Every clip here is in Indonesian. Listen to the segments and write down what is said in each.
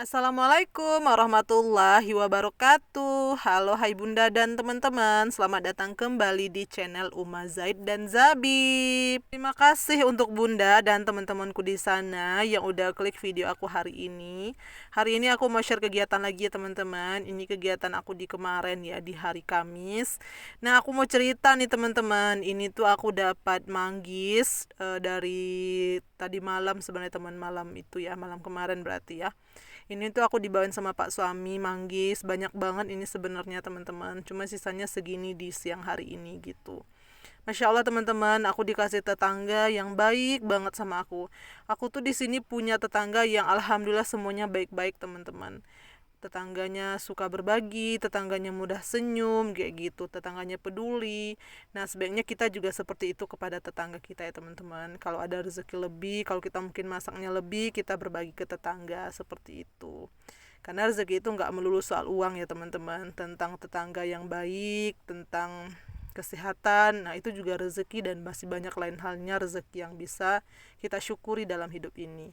Assalamualaikum warahmatullahi wabarakatuh. Halo hai bunda dan teman-teman, selamat datang kembali di channel Uma Zaid dan Zabib. Terima kasih untuk bunda dan teman-temanku di sana yang udah klik video aku hari ini. Hari ini aku mau share kegiatan lagi ya teman-teman. Ini kegiatan aku di kemarin ya, di hari Kamis. Nah, aku mau cerita nih teman-teman. Ini tuh aku dapat manggis dari tadi malam, sebenarnya teman, malam itu ya, malam kemarin berarti ya. Ini tuh aku dibawain sama Pak suami manggis, banyak banget ini sebenarnya teman-teman, cuma sisanya segini di siang hari ini gitu. Masya Allah teman-teman, aku dikasih tetangga yang baik banget sama aku. Aku tuh di sini punya tetangga yang alhamdulillah semuanya baik-baik teman-teman. Tetangganya suka berbagi, tetangganya mudah senyum, kayak gitu, tetangganya peduli. Nah, sebaiknya kita juga seperti itu kepada tetangga kita ya teman-teman. Kalau ada rezeki lebih, kalau kita mungkin masaknya lebih, kita berbagi ke tetangga, seperti itu. Karena rezeki itu nggak melulu soal uang ya teman-teman, tentang tetangga yang baik, tentang kesehatan. Nah, itu juga rezeki dan masih banyak lain halnya rezeki yang bisa kita syukuri dalam hidup ini.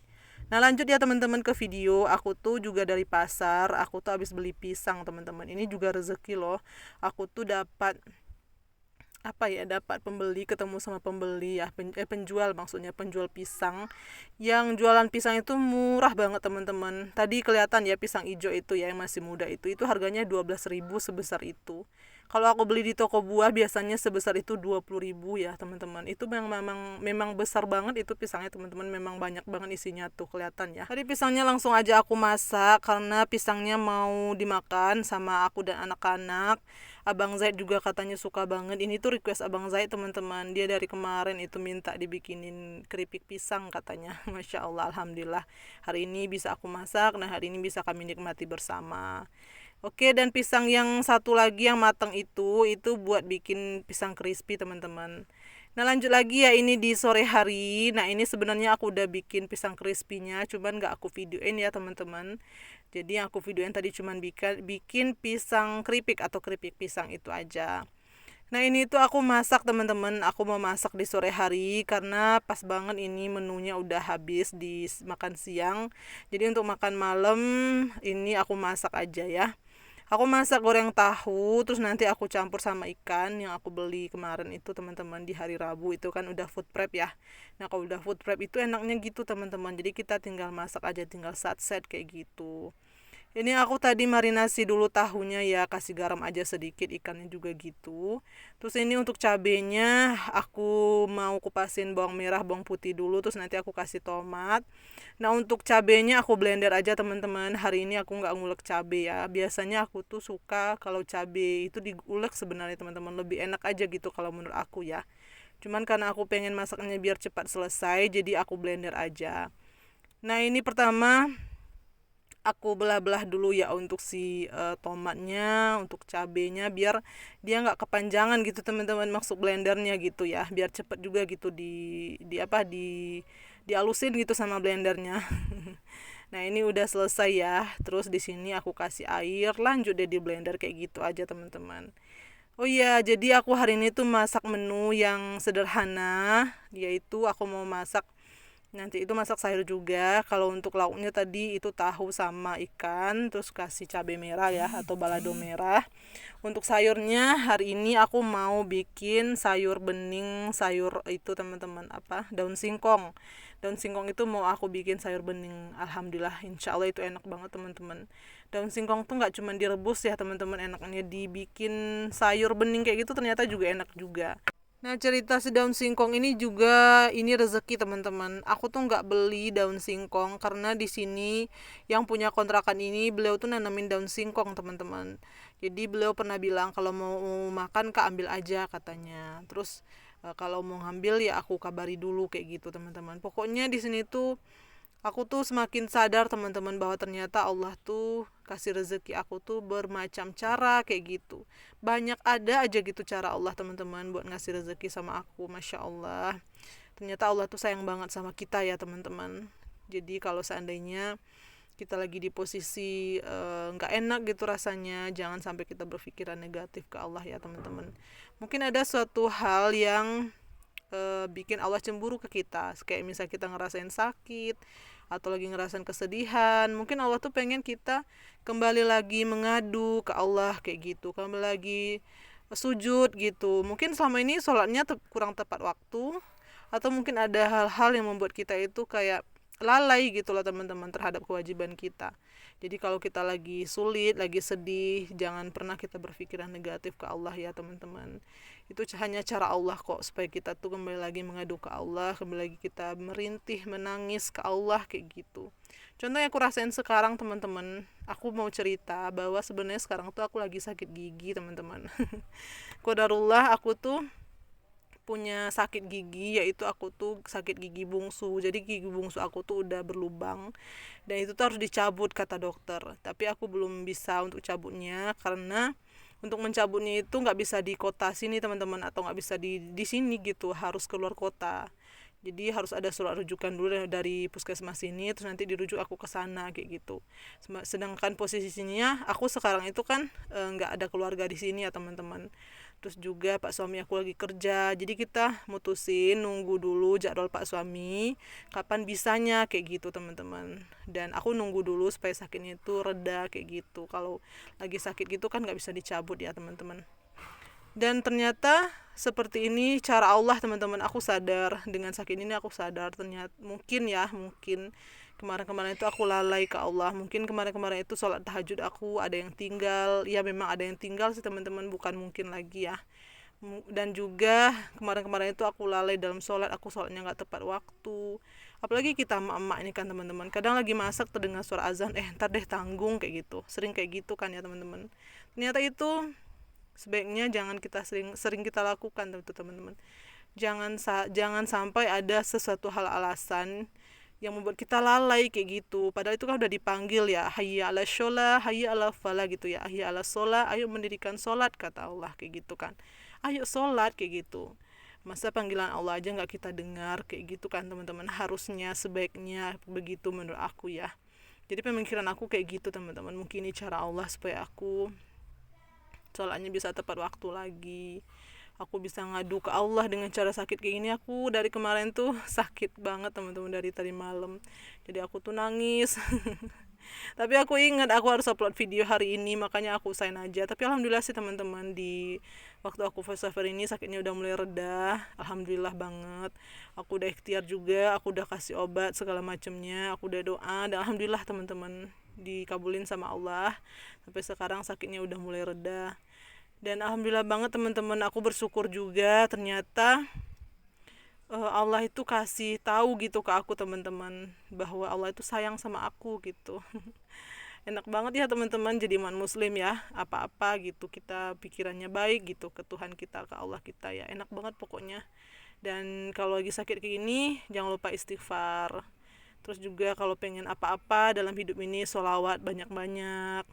Nah, lanjut ya teman-teman ke video. Aku tuh juga dari pasar, aku tuh habis beli pisang teman-teman. Ini juga rezeki loh. Aku tuh dapat dapat pembeli, ketemu sama pembeli ya, penjual, maksudnya penjual pisang yang jualan pisang itu murah banget teman-teman. Tadi kelihatan ya pisang hijau itu ya, yang masih muda itu harganya 12.000 sebesar itu. Kalau aku beli di toko buah biasanya sebesar itu 20.000 ya teman-teman. Itu memang besar banget itu pisangnya teman-teman, memang banyak banget isinya tuh, kelihatan ya. Tadi pisangnya langsung aja aku masak karena pisangnya mau dimakan sama aku dan anak-anak. Abang Zaid juga katanya suka banget. Ini tuh request Abang Zaid teman-teman. Dia dari kemarin itu minta dibikinin keripik pisang katanya. Masya Allah, alhamdulillah. Hari ini bisa aku masak. Nah, hari ini bisa kami nikmati bersama. Oke, dan pisang yang satu lagi yang matang itu buat bikin pisang crispy teman-teman. Nah, lanjut lagi ya, ini di sore hari. Nah, ini sebenarnya aku udah bikin pisang crispy-nya, cuman nggak aku videoin ya teman-teman. Jadi yang aku videoin tadi cuman bikin pisang keripik atau keripik pisang itu aja. Nah, ini tuh aku masak teman-teman. Aku mau masak di sore hari karena pas banget ini menunya udah habis di makan siang. Jadi untuk makan malam ini aku masak aja ya. Aku masak goreng tahu, terus nanti aku campur sama ikan yang aku beli kemarin itu teman-teman di hari Rabu, itu kan udah food prep ya. Nah, kalau udah food prep itu enaknya gitu teman-teman. Jadi kita tinggal masak aja, tinggal set kayak gitu. Ini aku tadi marinasi dulu tahunya ya, kasih garam aja sedikit, ikannya juga gitu. Terus ini untuk cabenya aku mau kupasin bawang merah, bawang putih dulu, terus nanti aku kasih tomat. Nah, untuk cabenya aku blender aja teman-teman. Hari ini aku nggak ngulek cabe ya. Biasanya aku tuh suka kalau cabe itu diulek sebenarnya teman-teman, lebih enak aja gitu kalau menurut aku ya. Cuman karena aku pengen masaknya biar cepat selesai, jadi aku blender aja. Nah, ini pertama aku belah-belah dulu ya untuk si tomatnya, untuk cabenya, biar dia nggak kepanjangan gitu teman-teman masuk blendernya gitu ya, biar cepet juga gitu dialusin gitu sama blendernya. Nah, ini udah selesai ya. Terus di sini aku kasih air, lanjut deh di blender kayak gitu aja teman-teman. Oh iya, jadi aku hari ini tuh masak menu yang sederhana, yaitu aku mau masak nanti itu masak sayur juga. Kalau untuk lauknya tadi itu tahu sama ikan, terus kasih cabai merah ya atau balado merah. Untuk sayurnya hari ini aku mau bikin sayur bening, sayur itu teman-teman daun singkong. Daun singkong itu mau aku bikin sayur bening. Alhamdulillah, insya Allah itu enak banget teman-teman. Daun singkong tuh nggak cuma direbus ya teman-teman, enaknya dibikin sayur bening kayak gitu ternyata juga enak juga. Nah, cerita si daun singkong ini juga ini rezeki teman-teman. Aku tuh nggak beli daun singkong karena di sini yang punya kontrakan ini beliau tuh nanamin daun singkong teman-teman. Jadi beliau pernah bilang kalau mau makan Kak ambil aja katanya. Terus kalau mau ngambil ya aku kabari dulu kayak gitu teman-teman. Pokoknya di sini tuh aku tuh semakin sadar teman-teman bahwa ternyata Allah tuh kasih rezeki aku tuh bermacam cara kayak gitu. Banyak ada aja gitu cara Allah teman-teman buat ngasih rezeki sama aku. Masya Allah. Ternyata Allah tuh sayang banget sama kita ya teman-teman. Jadi kalau seandainya kita lagi di posisi nggak enak gitu rasanya, jangan sampai kita berpikiran negatif ke Allah ya teman-teman. Mungkin ada suatu hal yang bikin Allah cemburu ke kita, kayak misal kita ngerasain sakit atau lagi ngerasain kesedihan, mungkin Allah tuh pengen kita kembali lagi mengadu ke Allah kayak gitu, kembali lagi sujud gitu. Mungkin selama ini sholatnya kurang tepat waktu, atau mungkin ada hal-hal yang membuat kita itu kayak lalai gitu loh teman-teman terhadap kewajiban kita. Jadi kalau kita lagi sulit, lagi sedih, jangan pernah kita berpikiran negatif ke Allah ya teman-teman. Itu hanya cara Allah kok, supaya kita tuh kembali lagi mengadu ke Allah, kembali lagi kita merintih, menangis ke Allah kayak gitu. Contoh yang aku rasain sekarang teman-teman, aku mau cerita bahwa sebenarnya sekarang tuh aku lagi sakit gigi teman-teman. Qadarullah aku tuh punya sakit gigi, yaitu aku tuh sakit gigi bungsu. Jadi gigi bungsu aku tuh udah berlubang dan itu tuh harus dicabut kata dokter, tapi aku belum bisa untuk cabutnya karena untuk mencabutnya itu nggak bisa di kota sini teman-teman, atau nggak bisa di sini gitu, harus keluar kota. Jadi harus ada surat rujukan dulu dari puskesmas sini, terus nanti dirujuk aku ke sana kayak gitu. Sedangkan posisinya aku sekarang itu kan nggak ada keluarga di sini ya teman-teman. Terus juga Pak suami aku lagi kerja, jadi kita mutusin nunggu dulu jadwal Pak suami kapan bisanya kayak gitu teman-teman. Dan aku nunggu dulu supaya sakitnya itu reda kayak gitu. Kalau lagi sakit gitu kan nggak bisa dicabut ya teman-teman. Dan ternyata seperti ini cara Allah teman-teman. Aku sadar dengan sakit ini, aku sadar ternyata mungkin kemarin-kemarin itu aku lalai ke Allah. Mungkin kemarin-kemarin itu sholat tahajud aku ada yang tinggal. Ya memang ada yang tinggal sih teman-teman, bukan mungkin lagi ya. Dan juga kemarin-kemarin itu aku lalai dalam sholat, aku sholatnya nggak tepat waktu. Apalagi kita emak-emak ini kan teman-teman, kadang lagi masak terdengar suara azan, ntar deh tanggung kayak gitu. Sering kayak gitu kan ya teman-teman. Ternyata itu sebaiknya jangan kita sering kita lakukan tuh teman-teman. Jangan sampai ada sesuatu hal alasan yang membuat kita lalai kayak gitu, padahal itu kan udah dipanggil ya, hayya ala sholah, hayya ala falah gitu ya, hayya ala sholah, ayo mendirikan sholat kata Allah kayak gitu kan, ayo sholat kayak gitu. Masa panggilan Allah aja nggak kita dengar kayak gitu kan teman-teman. Harusnya sebaiknya begitu menurut aku ya. Jadi pemikiran aku kayak gitu teman-teman. Mungkin ini cara Allah supaya aku sholatnya bisa tepat waktu lagi, aku bisa ngadu ke Allah dengan cara sakit kayak gini. Aku dari kemarin tuh sakit banget teman-teman, dari tadi malam, jadi aku tuh nangis. Tapi aku ingat aku harus upload video hari ini, makanya aku usahain aja. Tapi alhamdulillah sih teman-teman, di waktu aku voiceover ini sakitnya udah mulai reda, alhamdulillah banget. Aku udah ikhtiar juga, aku udah kasih obat segala macamnya, aku udah doa, dan alhamdulillah teman-teman dikabulin sama Allah. Sampai sekarang sakitnya udah mulai reda. Dan alhamdulillah banget teman-teman, aku bersyukur juga ternyata Allah itu kasih tahu gitu ke aku teman-teman, bahwa Allah itu sayang sama aku gitu. Enak banget ya teman-teman jadi iman muslim ya, apa-apa gitu kita pikirannya baik gitu ke Tuhan kita, ke Allah kita ya, enak banget pokoknya. Dan kalau lagi sakit kayak gini jangan lupa istighfar. Terus juga kalau pengen apa-apa dalam hidup ini, sholawat banyak-banyak.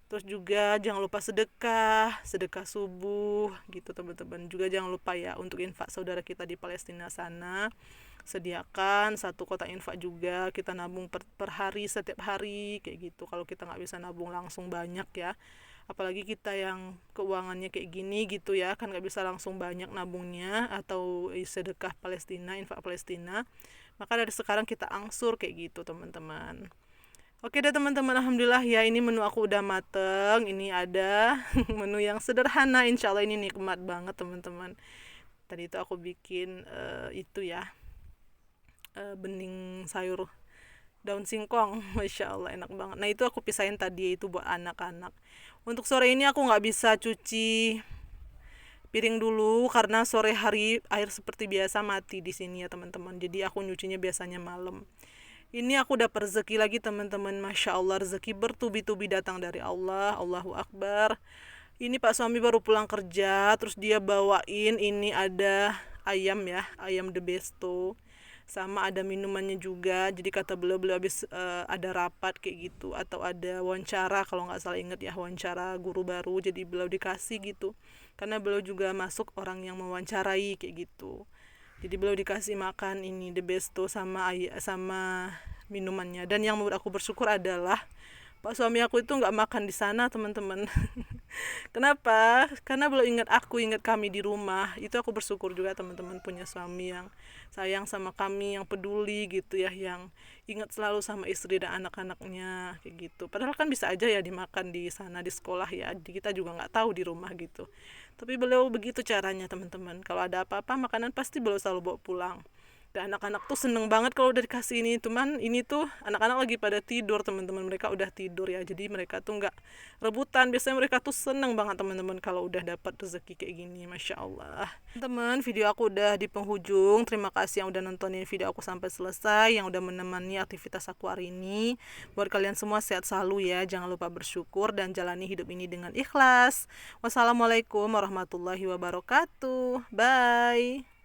Terus juga jangan lupa sedekah subuh gitu teman-teman. Juga jangan lupa ya untuk infak saudara kita di Palestina sana. Sediakan satu kotak infak juga, kita nabung per hari, setiap hari kayak gitu. Kalau kita nggak bisa nabung langsung banyak ya, apalagi kita yang keuangannya kayak gini gitu ya, kan nggak bisa langsung banyak nabungnya atau sedekah Palestina, infak Palestina. Maka dari sekarang kita angsur kayak gitu teman-teman. Oke deh teman-teman, alhamdulillah ya, ini menu aku udah mateng. Ini ada menu yang sederhana, insya Allah ini nikmat banget teman-teman. Tadi itu aku bikin itu ya, bening sayur daun singkong, masya Allah enak banget. Nah itu aku pisahin tadi, itu buat anak-anak. Untuk sore ini aku nggak bisa cuci piring dulu karena sore hari air seperti biasa mati di sini ya teman-teman. Jadi aku nyucinya biasanya malam. Ini aku dapat rezeki lagi teman-teman, masya Allah, rezeki bertubi-tubi datang dari Allah. Allahu Akbar. Ini Pak suami baru pulang kerja, terus dia bawain ini ada ayam ya, ayam the besto, sama ada minumannya juga. Jadi kata beliau habis ada rapat kayak gitu, atau ada wawancara kalau nggak salah, inget ya, wawancara guru baru, jadi beliau dikasih gitu karena beliau juga masuk orang yang mewawancarai kayak gitu. Jadi beliau dikasih makan ini the besto sama minumannya. Dan yang membuat aku bersyukur adalah Pak suami aku itu nggak makan di sana teman-teman. Kenapa? Karena belum ingat aku, ingat kami di rumah. Itu aku bersyukur juga teman-teman punya suami yang sayang sama kami, yang peduli gitu ya, yang ingat selalu sama istri dan anak-anaknya kayak gitu. Padahal kan bisa aja ya dimakan di sana di sekolah ya. Kita juga nggak tahu di rumah gitu. Tapi beliau begitu caranya teman-teman. Kalau ada apa-apa makanan pasti beliau selalu bawa pulang. Dan anak-anak tuh seneng banget kalau udah dikasih ini. Cuman ini tuh anak-anak lagi pada tidur teman-teman, mereka udah tidur ya, jadi mereka tuh nggak rebutan. Biasanya mereka tuh seneng banget teman-teman kalau udah dapat rezeki kayak gini. Masya Allah teman, video aku udah di penghujung. Terima kasih yang udah nontonin video aku sampai selesai, yang udah menemani aktivitas aku hari ini. Buat kalian semua sehat selalu ya, jangan lupa bersyukur dan jalani hidup ini dengan ikhlas. Wassalamualaikum warahmatullahi wabarakatuh. Bye.